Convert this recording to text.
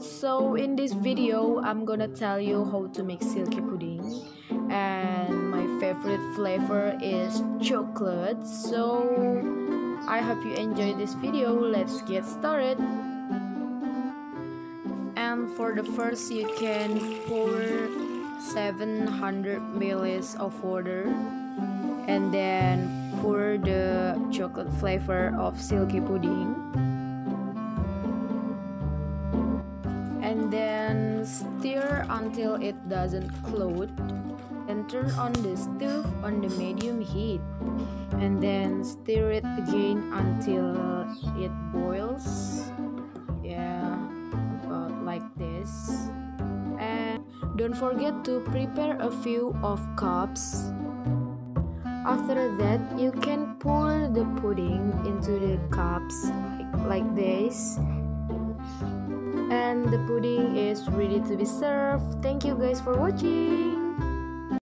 So in this video I'm gonna tell you how to make silky pudding, and my favorite flavor is chocolate. So I hope you enjoy this video. Let's get started. And for the first, you can pour 700 ml of water and then pour the chocolate flavor of silky pudding, and then stir until it doesn't clot, and turn on the stove on the medium heat, and then stir it again until it boils. About like this. And don't forget to prepare a few of cups. After that, you can pour the pudding into the cups like this, and the pudding is ready to be served. Thank you guys for watching.